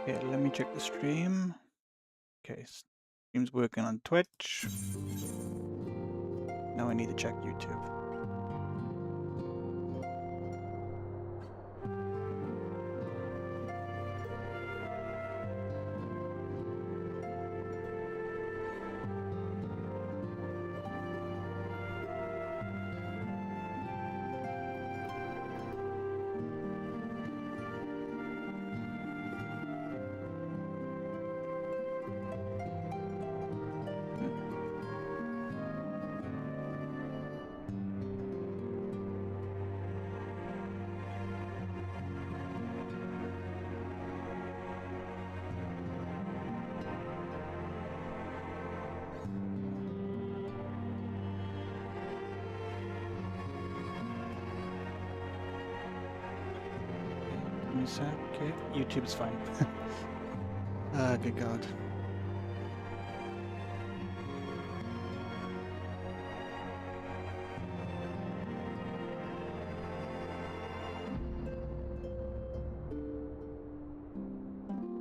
Okay, let me check the stream. Okay, stream's working on Twitch. Now I need to check YouTube. Okay, YouTube's fine. Good God.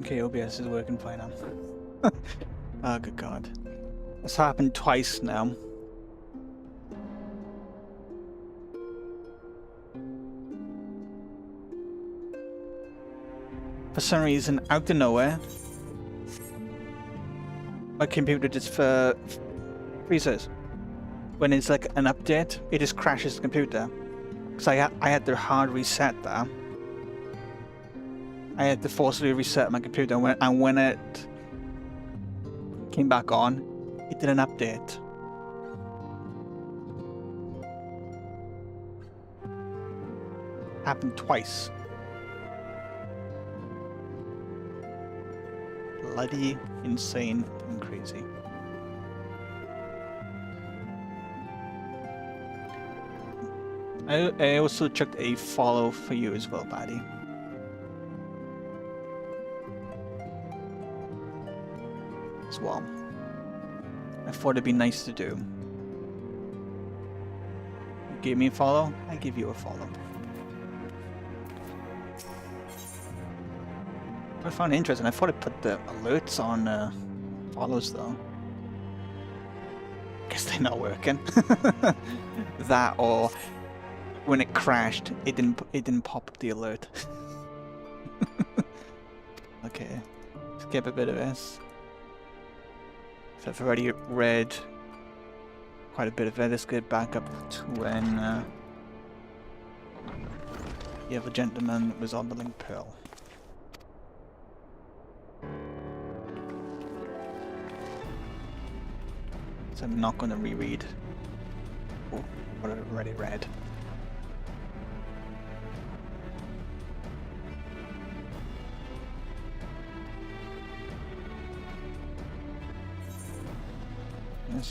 Okay, OBS is working fine now. Oh, good God. It's happened twice now. For some reason, out of nowhere, my computer just freezes. When it's like an update, it just crashes the computer. Because I had to hard reset that. I had to forcibly reset my computer, and when it came back on, it did an update. Happened twice. Bloody insane and crazy. I also checked a follow for you as well, Paddy. As well. I thought it'd be nice to do. You gave me a follow, I give you a follow. I found it interesting. I thought I put the alerts on follows though. Guess they're not working. That or when it crashed, it didn't pop up the alert. Okay, skip a bit of this. So I've already read quite a bit of it. Let's get back up to when the other gentleman was on the Link Pearl. So I'm not going to reread what I've already read.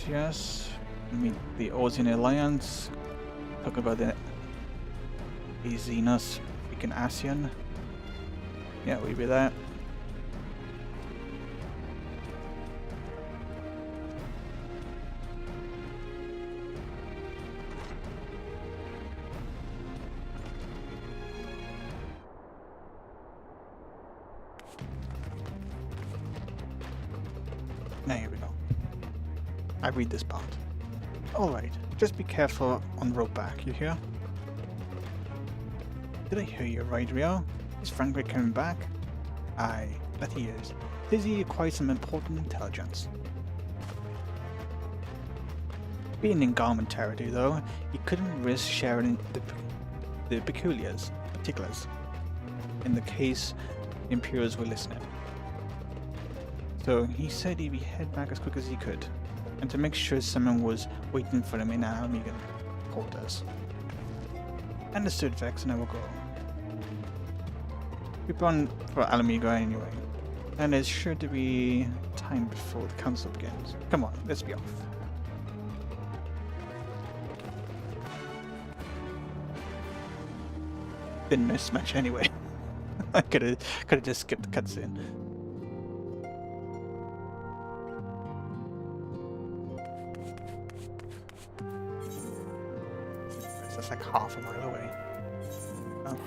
Yes. Meet the Ozian Alliance. Talk about the Xenos freaking ASEAN. Yeah, we read that. Now here we go. I read this part. Alright, just be careful on the road back, you hear? Did I hear you right, Rio? Is Frank coming back? Aye, that he is. Dizzy acquired some important intelligence. Being in Garmin territory, though, he couldn't risk sharing the particulars. In the case the Imperials were listening. So he said he'd head back as quick as he could, and to make sure someone was waiting for him in our Amigan quarters. Understood, Vex, and I will go. We're on for Alamigo anyway, and there's sure to be time before the council begins. Come on, let's be off. Didn't miss much anyway. I could have just skipped the cutscene. That's like half a mile away. Oh.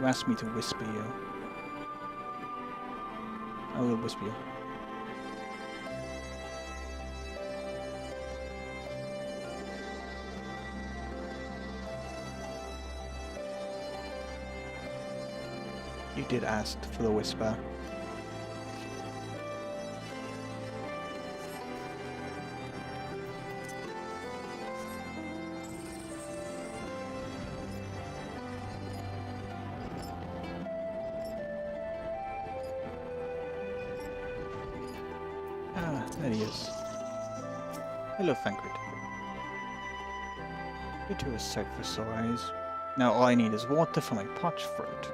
You asked me to whisper you. I will whisper you. You did ask for the whisper. Ah, there he is. Hello, Thancred. You two are sight for sore eyes. Now all I need is water for my parched throat.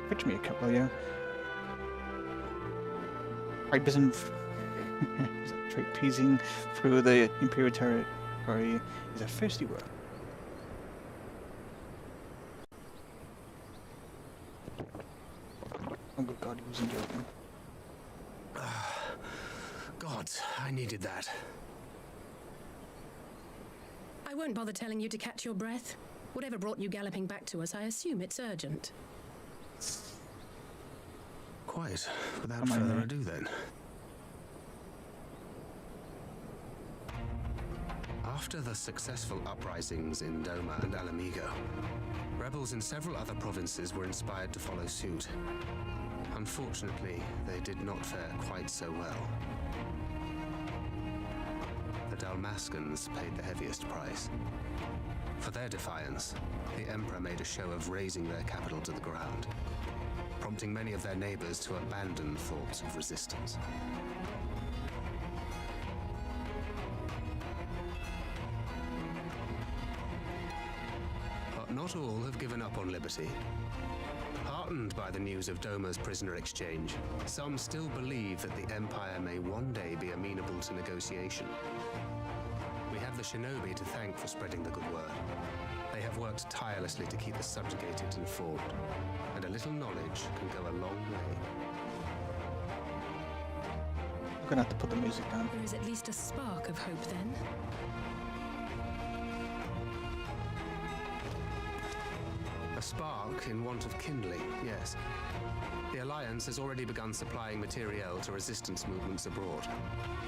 Fetch me a cup, will you? Tribesmen trapezing through the Imperial territory is a thirsty world. Oh good God, he wasn't joking. Gods, I needed that. I won't bother telling you to catch your breath. Whatever brought you galloping back to us, I assume it's urgent. Quite. Without further ado then. After the successful uprisings in Doma and Alamigo, rebels in several other provinces were inspired to follow suit. Unfortunately, they did not fare quite so well. The Dalmascans paid the heaviest price. For their defiance, the Emperor made a show of razing their capital to the ground, prompting many of their neighbors to abandon thoughts of resistance. But not all have given up on liberty. Heartened by the news of Doma's prisoner exchange, some still believe that the Empire may one day be amenable to negotiation. We have the shinobi to thank for spreading the good word. They have worked tirelessly to keep the subjugated informed, and a little knowledge can go a long way. I'm gonna have to put the music down. There is at least a spark of hope then. A spark in want of kindling, yes. The Alliance has already begun supplying materiel to resistance movements abroad,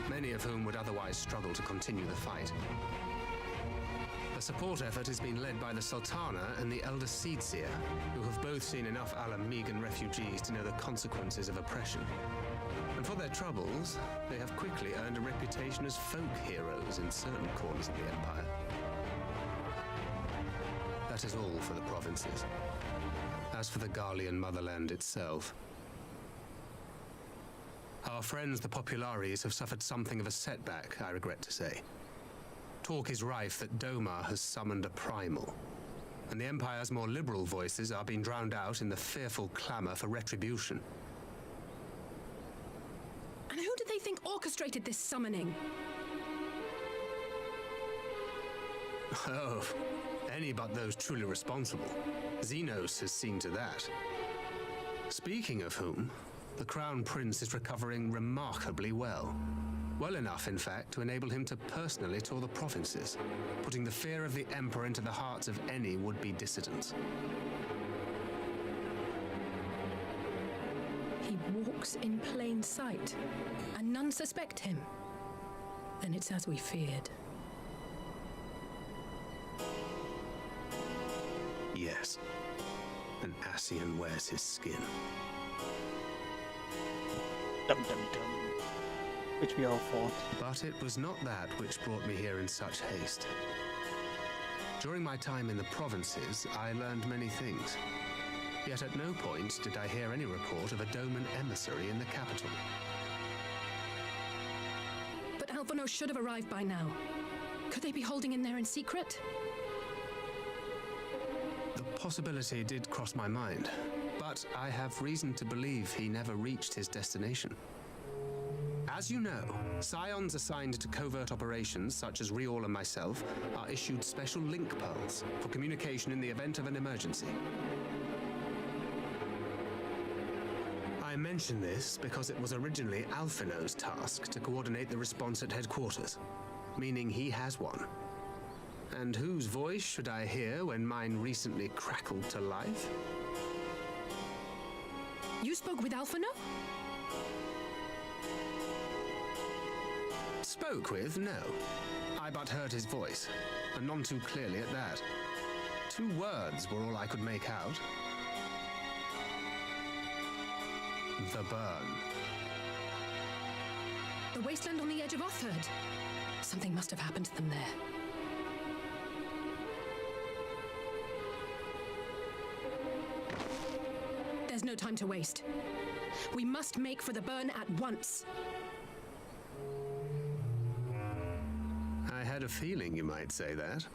many of whom would otherwise struggle to continue the fight. The support effort has been led by the Sultana and the Elder Seedseer, who have both seen enough Alamigan refugees to know the consequences of oppression. And for their troubles, they have quickly earned a reputation as folk heroes in certain corners of the Empire. That is all for the provinces. As for the Garlean motherland itself, our friends the Populares have suffered something of a setback, I regret to say. Talk is rife that Doma has summoned a primal, and the Empire's more liberal voices are being drowned out in the fearful clamor for retribution. And who do they think orchestrated this summoning? Oh, any but those truly responsible. Xenos has seen to that. Speaking of whom, the Crown Prince is recovering remarkably well. Well enough, in fact, to enable him to personally tour the provinces, putting the fear of the Emperor into the hearts of any would-be dissidents. He walks in plain sight, and none suspect him. Then it's as we feared. Yes, an Ascian wears his skin. Dum dum dum. Which we all fought. But it was not that which brought me here in such haste. During my time in the provinces, I learned many things. Yet at no point did I hear any report of a Doman emissary in the capital. But Alphonse should have arrived by now. Could they be holding in there in secret? The possibility did cross my mind, but I have reason to believe he never reached his destination. As you know, scions assigned to covert operations, such as Riol and myself, are issued special link pearls for communication in the event of an emergency. I mention this because it was originally Alphino's task to coordinate the response at headquarters, meaning he has one. And whose voice should I hear when mine recently crackled to life? You spoke with Alphino? Spoke with? No. I but heard his voice, and none too clearly at that. 2 words were all I could make out. The burn. The wasteland on the edge of Otherd. Something must have happened to them there. There's no time to waste. We must make for the burn at once. I had a feeling you might say that.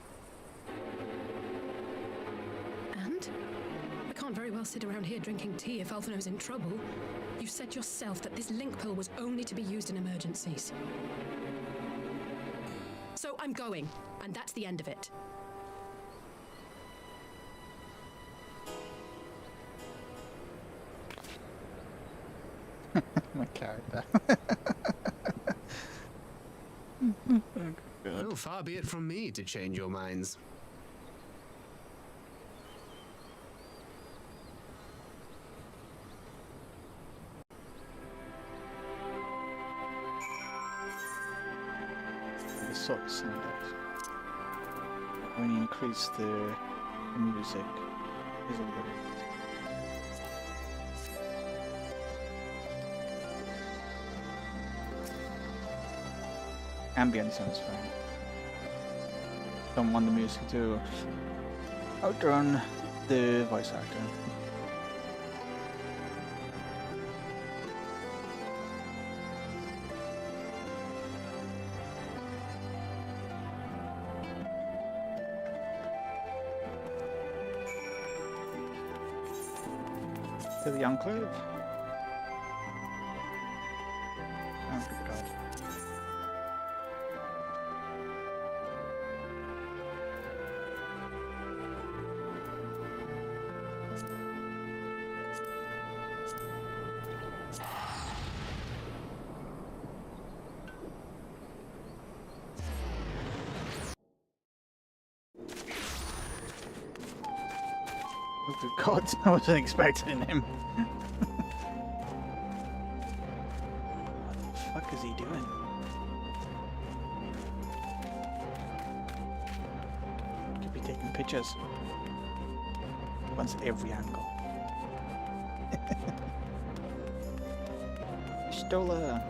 And? I can't very well sit around here drinking tea if Alphino's in trouble. You said yourself that this link pill was only to be used in emergencies. So I'm going, and that's the end of it. My character. Well, far be it from me to change your minds. The sort of sound out. When you increase the music, is all good. Ambient sounds fine. Don't want the music to outrun the voice actor. To the Enclave. Oh, good God. Oh, good God, I wasn't expecting him. What the fuck is he doing? Could be taking pictures. Wants every angle. Stole her.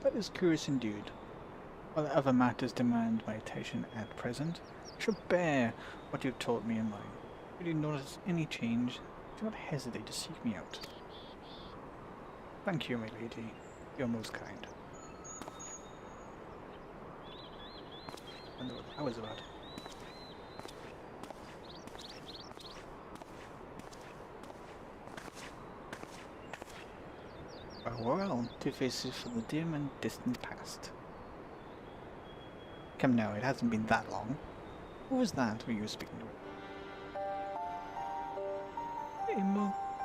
That is curious indeed. While other matters demand my attention at present, I shall bear what you've taught me in mind. If you notice any change, do not hesitate to seek me out. Thank you, my lady. You're most kind. I wonder what that was about. Well, 2 faces for the dim and distant past. Come now, it hasn't been that long. Who was that who you were speaking to?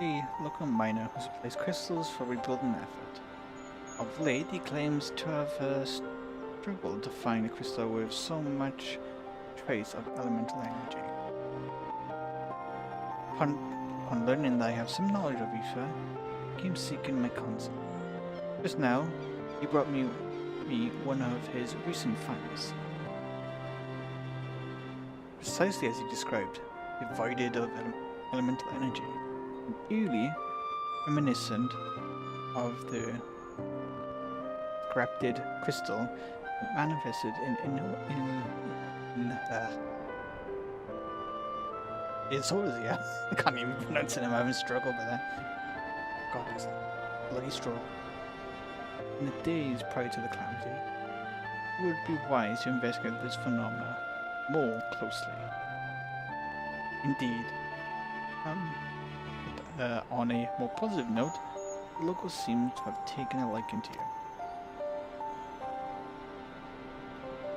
A local miner who supplies crystals for rebuilding effort. Of late, he claims to have struggled to find a crystal with so much trace of elemental energy. Upon learning that I have some knowledge of Aoife, I came seeking my counsel. Just now, he brought me one of his recent finds. Precisely as he described, devoid of elemental energy, and eerily reminiscent of the corrupted crystal that manifested in Sorzia. I can't even pronounce it, I'm having a struggle with that. God, it's bloody straw. In the days prior to the calamity, it would be wise to investigate this phenomena more closely. Indeed, on a more positive note, the locals seem to have taken a liking to you.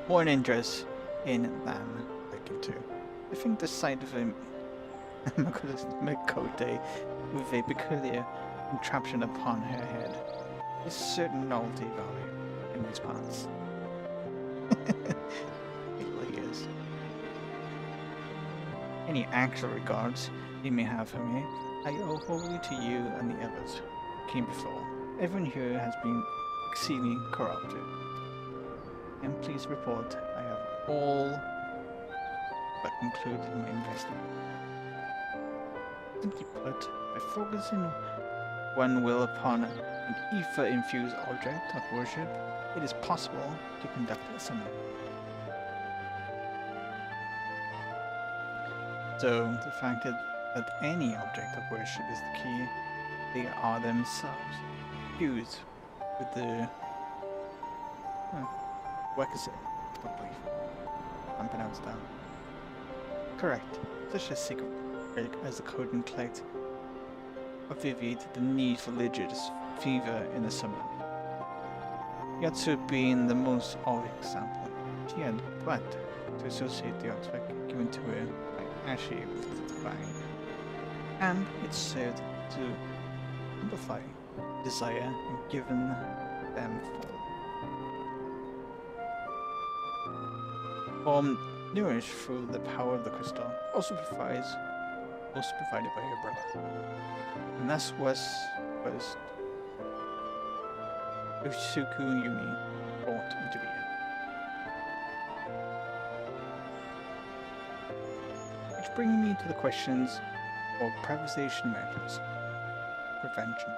More an interest in than liking to. I think the sight of him Makote with a peculiar contraption upon her head a certain novelty value in these parts. It really is. Any actual regards you may have for me, I owe wholly to you and the others who came before. Everyone here has been exceedingly corrupted. And please report I have all but concluded my investigation. Simply put, by focusing one will upon an ether-infused object of worship, it is possible to conduct a summon. So, the fact that any object of worship is the key, they are themselves fused with the requisite, I believe. I'm pronounced that. Correct. Such a secret as the code and collect obviate the need for legit fever in the summon. Yatsu being the most obvious example. She had but to associate the object given to her by Ashi with the divine, and it served to amplify desire and given them form. Nourished through the power of the crystal, also provided by her brother. And thus was Usuku Yumi brought into being. Which brings me to the questions of privatization measures, prevention,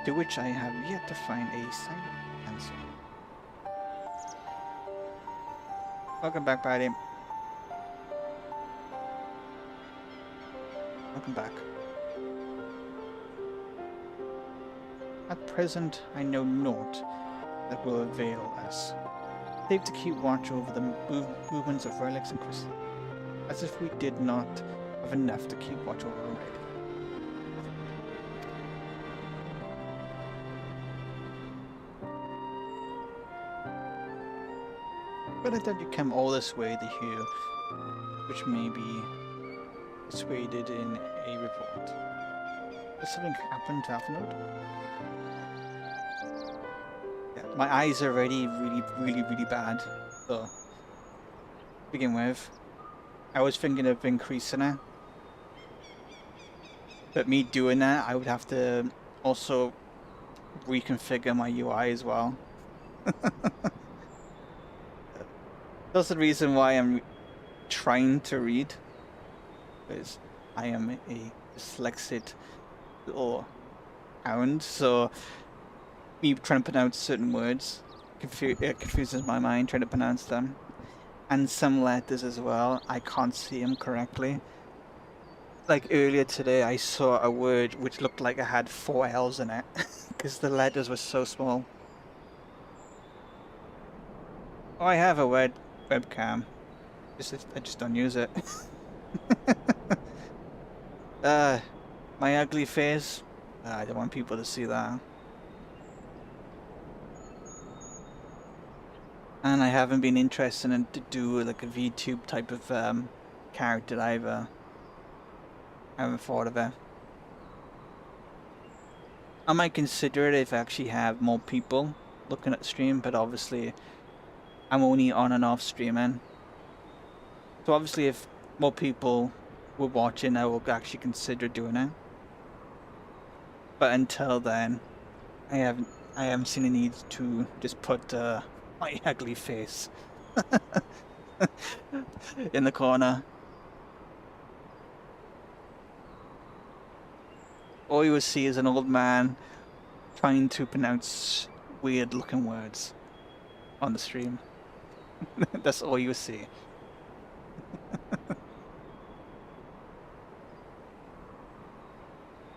to which I have yet to find a silent answer. Welcome back, buddy. Welcome back. At present, I know naught that will avail us, save to keep watch over the movements of relics and crystals, as if we did not have enough to keep watch over already. But I doubt you come all this way to hear, which may be persuaded in a report. Does something happen to Alphanode? Yeah, my eyes are already really bad. So, to begin with, I was thinking of increasing it. But me doing that, I would have to also reconfigure my UI as well. That's the reason why I'm trying to read, because I am a dyslexic little hound, so me trying to pronounce certain words confuses my mind trying to pronounce them. And some letters as well, I can't see them correctly. Like earlier today, I saw a word which looked like it had 4 L's in it, because the letters were so small. Oh, I have a webcam. I just don't use it. My ugly face. I don't want people to see that. And I haven't been interested in to do like a VTube type of character either. I haven't thought of it. I might consider it if I actually have more people looking at the stream, but obviously I'm only on and off streaming. So obviously if more people were watching, I will actually consider doing it. But until then, I haven't seen a need to just put my ugly face in the corner. All you will see is an old man trying to pronounce weird looking words on the stream. That's all you see.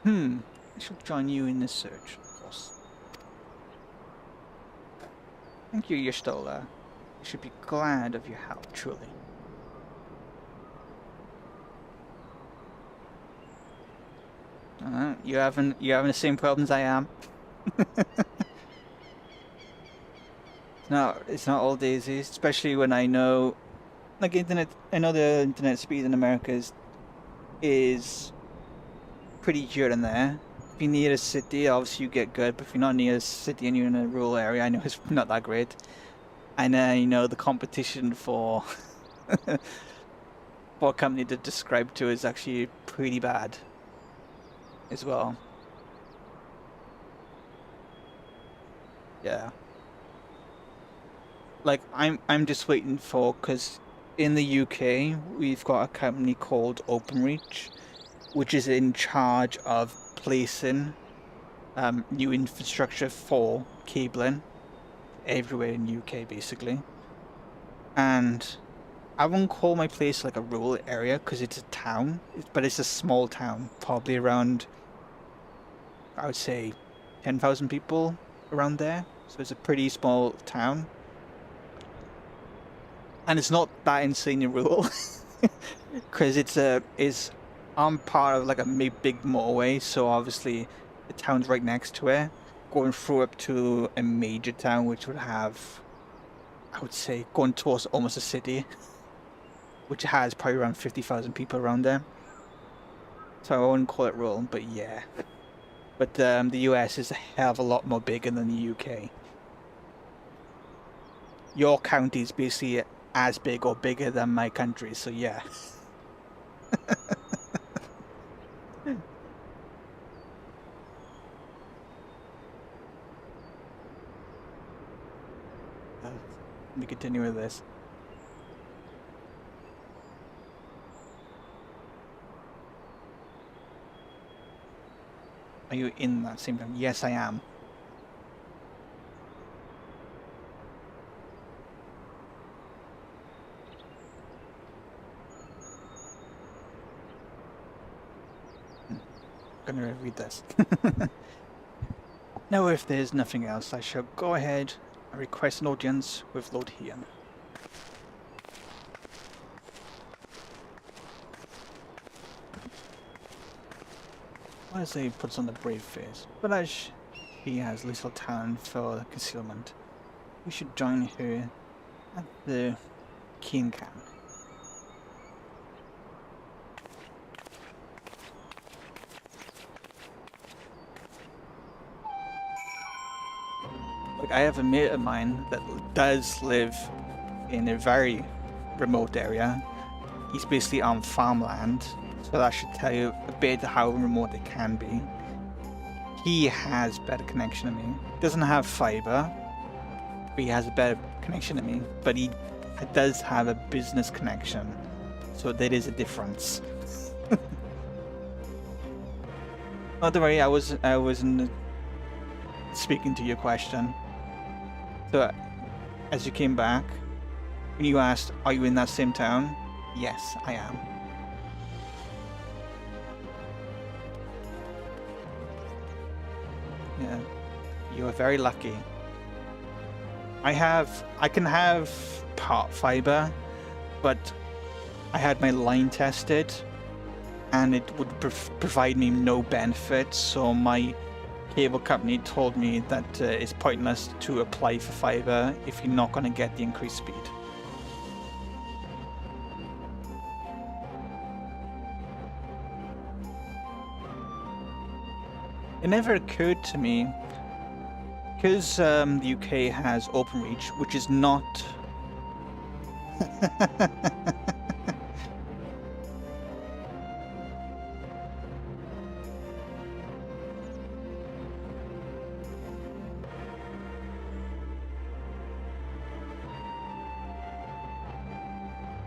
I shall join you in this search, of course. Thank you, Yashtola. You should be glad of your help, truly. You having the same problems I am? No, it's not all daisies, especially when I know, like internet. I know the internet speed in America is pretty here and there, if you're near a city, obviously you get good, but if you're not near a city and you're in a rural area, I know it's not that great. And you know, the competition for for a company to describe to is actually pretty bad as well. Yeah. Like I'm just waiting for, because in the UK we've got a company called OpenReach, which is in charge of placing new infrastructure for cabling everywhere in UK basically. And I won't call my place like a rural area because it's a town, but it's a small town, probably around, I would say, 10,000 people around there. So it's a pretty small town. And it's not that insanely rural because I'm part of like a big motorway, so obviously the town's right next to it, going through up to a major town which would have, I would say, going towards almost a city, which has probably around 50,000 people around there. So I wouldn't call it rural, but yeah. But the US is a hell of a lot more bigger than the UK. Your county is basically as big or bigger than my country, so yeah. Let me continue with this. Are you in that same time? Yes, I am. I'm gonna read this. Now, if there's nothing else, I shall go ahead and request an audience with Lord Hian. Why does he puts on the brave face? But as he has little talent for concealment, we should join her at the King camp. Like, I have a mate of mine that does live in a very remote area. He's basically on farmland, so that should tell you a bit how remote it can be. He has better connection than me. Doesn't have fiber, but he has a better connection than me. But he does have a business connection, so there is a difference. Oh, don't worry, I wasn't speaking to your question. So, as you came back, when you asked, "Are you in that same town?" Yes, I am. Yeah, you are very lucky. I can have part fiber, but I had my line tested, and it would provide me no benefit. So my cable company told me that it's pointless to apply for fiber if you're not going to get the increased speed. It never occurred to me, because the UK has OpenReach, which is not...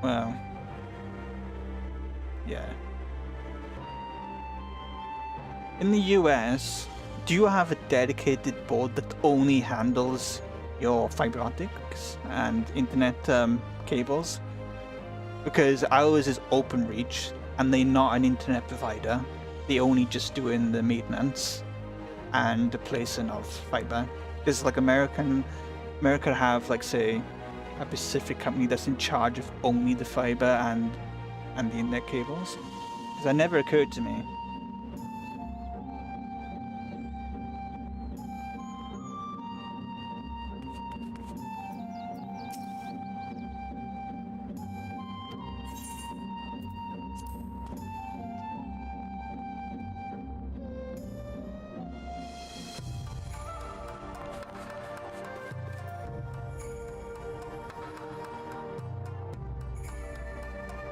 Well, yeah. In the US, do you have a dedicated board that only handles your fiber optics and internet cables? Because ours is OpenReach, and they're not an internet provider. They only just doing the maintenance and the placing of fiber. Because like America have, like, say, a Pacific company that's in charge of only the fiber and the internet cables. Because that never occurred to me.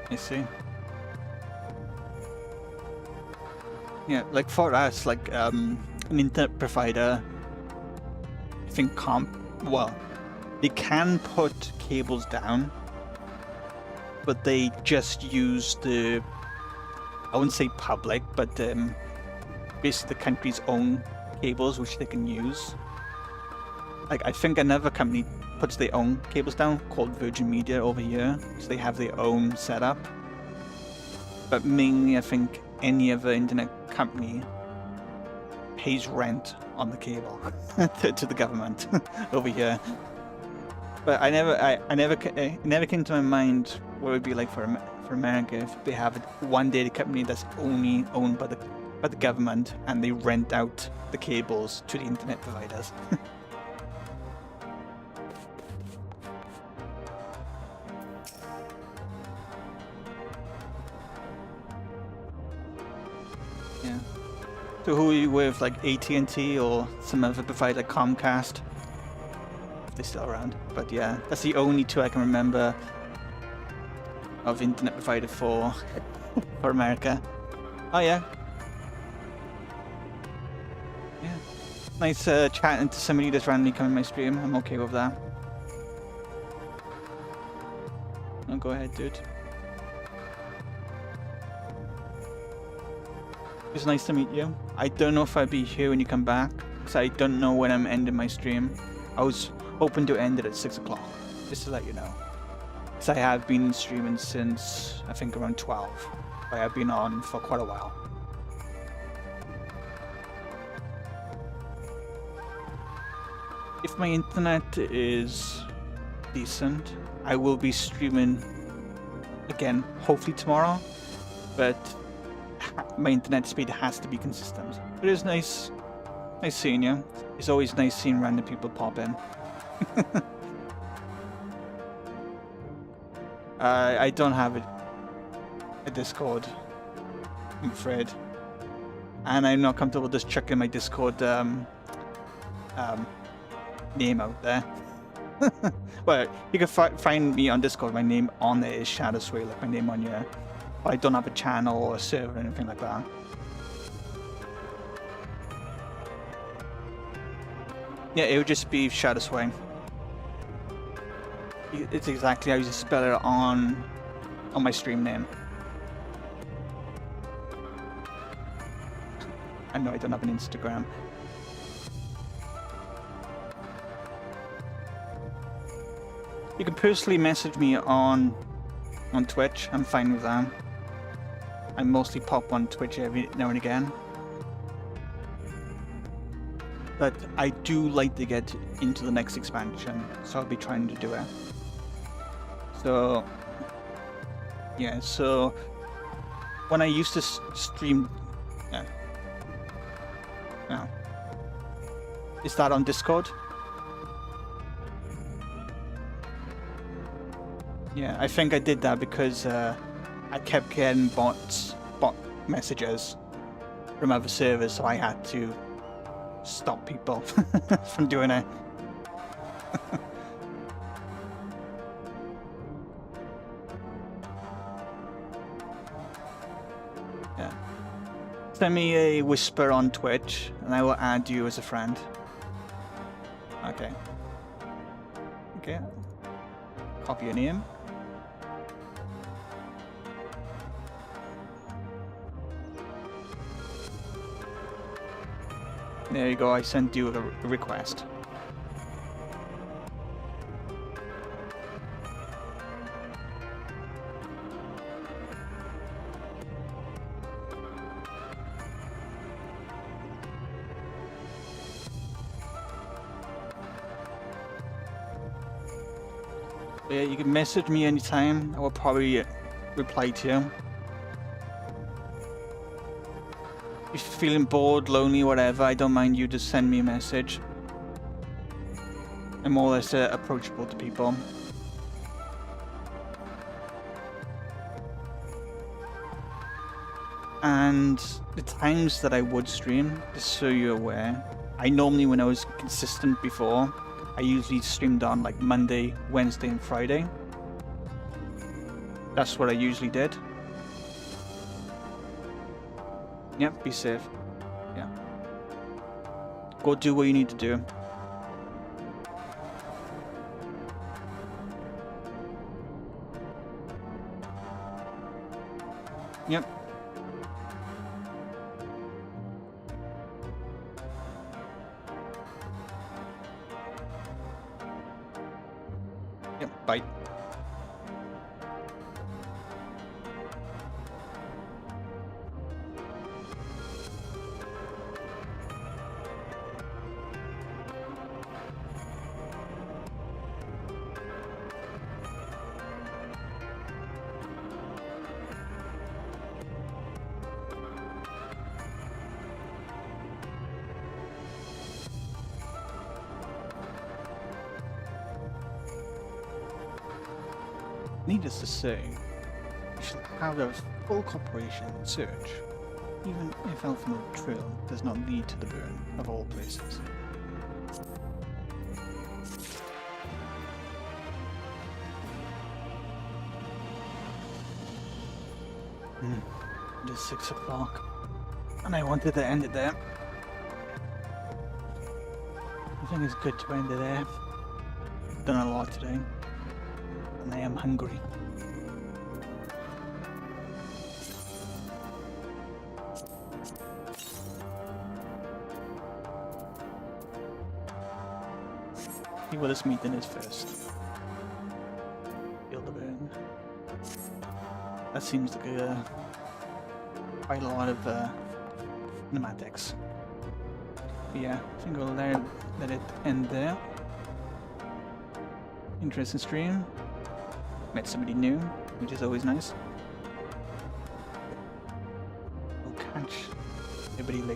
I see. Yeah, like for us, like an internet provider, I think well, they can put cables down, but they just use the, I wouldn't say public, but basically the country's own cables which they can use. Like I think another company puts their own cables down called Virgin Media over here, so they have their own setup. But mainly I think any other internet company pays rent on the cable to the government over here. But it never came to my mind what it would be like for America if they have one data company that's only owned by the government and they rent out the cables to the internet providers. Yeah. So who are you with, like AT&T or some other provider, like Comcast? If they're still around. But yeah, that's the only two I can remember of internet provider for America. Oh yeah. Yeah. Nice chatting to somebody that's randomly coming my stream. I'm okay with that. No, go ahead, dude. It's nice to meet you. I don't know if I'll be here when you come back, because I don't know when I'm ending my stream. I was hoping to end it at 6 o'clock, just to let you know. Because I have been streaming since, I think, around 12. I have been on for quite a while. If my internet is decent, I will be streaming again, hopefully tomorrow, but my internet speed has to be consistent. But it's nice seeing you. It's always nice seeing random people pop in. I don't have a Discord, I'm afraid. And I'm not comfortable just chucking my Discord name out there. Well, you can find me on Discord. My name on there is Shadow Sway, like my name on here. But I don't have a channel or a server or anything like that. Yeah, it would just be Shadow Sway. It's exactly how you spell it on my stream name. I know I don't have an Instagram. You can personally message me on Twitch. I'm fine with that. I mostly pop on Twitch every now and again. But I do like to get into the next expansion, so I'll be trying to do it. So, yeah, so when I used to stream... No. Is that on Discord? Yeah, I think I did that because I kept getting bot messages from other servers, so I had to stop people from doing it. Yeah. Send me a whisper on Twitch, and I will add you as a friend. Okay. Okay. Copy your name. There you go, I sent you a request. Yeah, you can message me anytime. I will probably reply to you. If you're feeling bored, lonely, whatever, I don't mind you just send me a message. I'm more or less approachable to people. And the times that I would stream, just so you're aware, I normally, when I was consistent before, I usually streamed on like Monday, Wednesday and Friday. That's what I usually did. Yep, be safe. Yeah. Go do what you need to do. Yep. Yep, bye. Needless to say, we shall have a full cooperation in search, even if Elfenwood Trail does not lead to the burn of all places. It is 6 o'clock, and I wanted to end it there. I think it's good to end it there. Done a lot today. And I am hungry. See what this meeting is first. Feel the burn. That seems like quite a lot of pneumatics. But yeah, I think we'll let it end there. Interesting stream. Met somebody new, which is always nice. We'll catch everybody later.